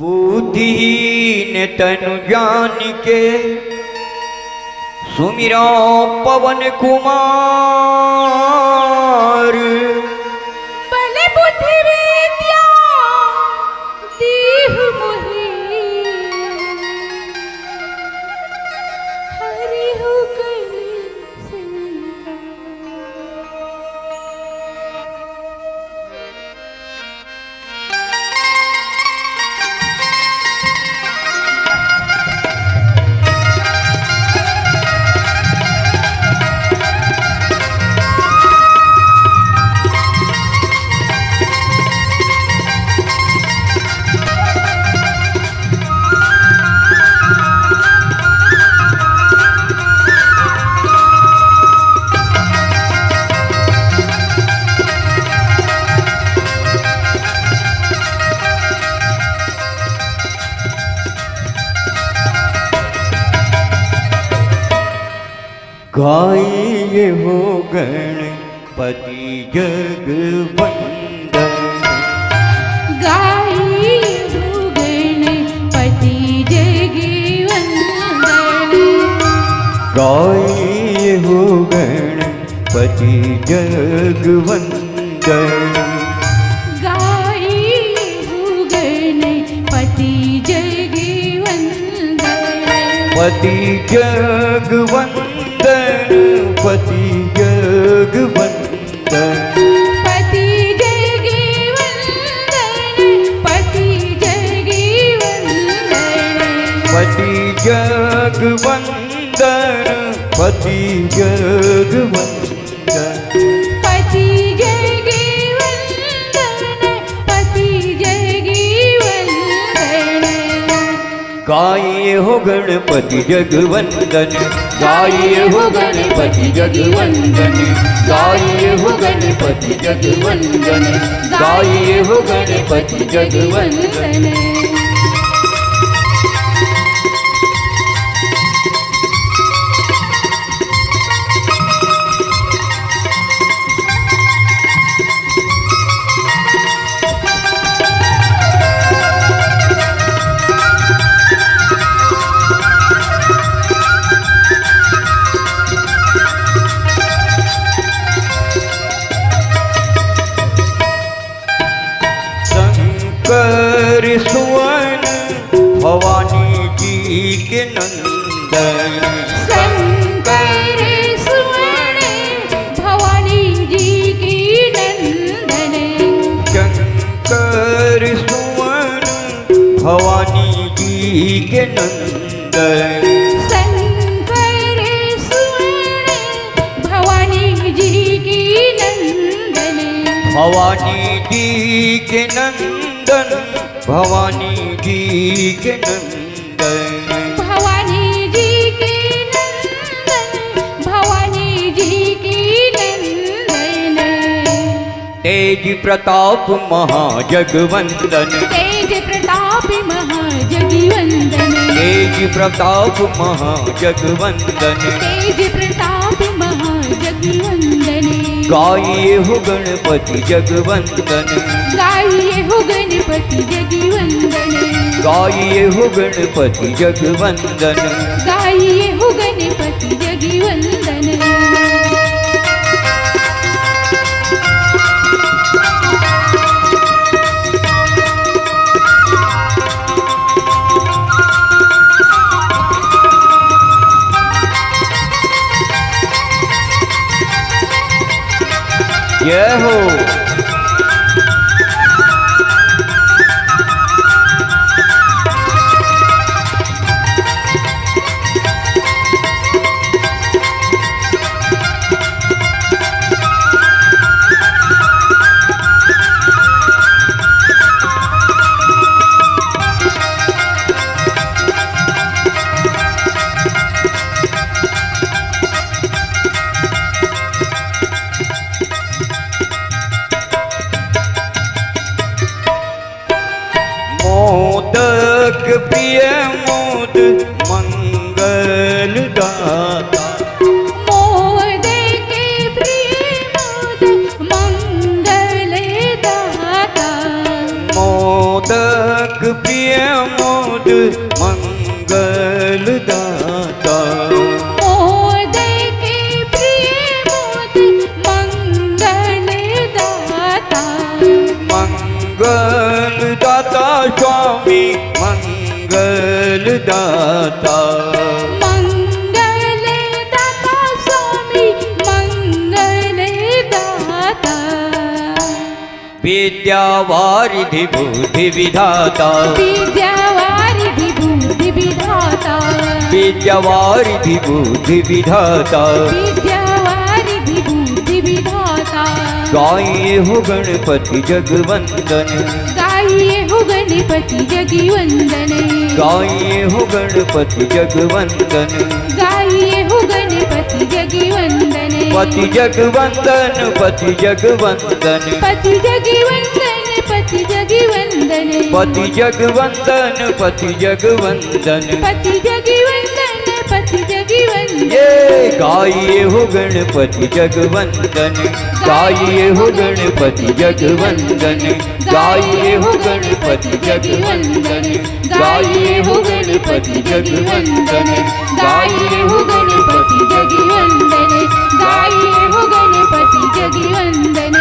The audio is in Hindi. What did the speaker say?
बुद्धिहीन तनु जान के सुमिरो पवन कुमार। बले बुद्धि विद्या दीहु मोहि, हरि हो गए गाइए हो गणपति जगवंदन। गाइए हो गणपति जगवंदन। गाइए हो गणपति जगवंदन। गाइए हो गणपति जगवंदन। पति जगवंदन, पति जगवंदन। पति जगवंदन, पति जगवंदन। पति जगवंदन, पति जगवंदन। पति जगवंदन, पति जगवंदन। गाइए हो गणपति जगवंदन। गाइए हो गणपति जगवंदन। गाइए हो गणपति जगवंदन। गाइए हो गणपति जगवंदन। शंकर सुवन भवानी जी के नंदन। शंकर सुवन भवानी जी की नंदन। शंकर सुवन भवानी जी के नंदन। शंकर सुवन भवानी जी की नंदन। भवानी जी के नंदन, भवानी जी के नंदन। भवानी जी की नंदन, भवानी जी की नंदन। तेज प्रताप महाजगवंदन। तेज प्रताप महाजगवंदन। तेज प्रताप महाजगवंदन। तेज प्रताप महाजगवंदन। गाइए हो गणपति जगवंदन। गाइए हो गणपति जगवंदन। गाइए हो गणपति जगवंदन। गाइए हो गणपति जगवंदन। जय हो। मोदक प्रिय मोद मंगल दाता। मोदक प्रिय मोद मंगल दाता। मोदक प्रिय मोद मंगलदाता मोदय के प्रिय मोद मंगलदाता मंगलदाता स्वामी मंगलदाता मंगलदाता स्वामी मंगलदाता विद्यावारिधि बुद्धि विधाता विद्यावारिधि बुद्धि विधाता विद्यावारिधि बुद्धि विधाता विद्यावारिधि बुद्धि विधाता गाइए हो गणपति जगवंदन गाइए हो गणपति जगवंदन गाइए हो गणपति जगवंदन गाइए हो गणपति जगवंदन पति जगवंदन पति जगवंदन पति जगवंदन पति जगवंदन पति जगवंदन पति जगवंदन पति जगवंदन पति जगवंदन ये गाइए हो गणपति जगवंदन गाइए हो गणपति जगवंदन गाइए हो गणपति जगवंदन गाइए हो गणपति जगवंदन गाइए हो गणपति जगवंदन गाइए हो गणपति जगवंदन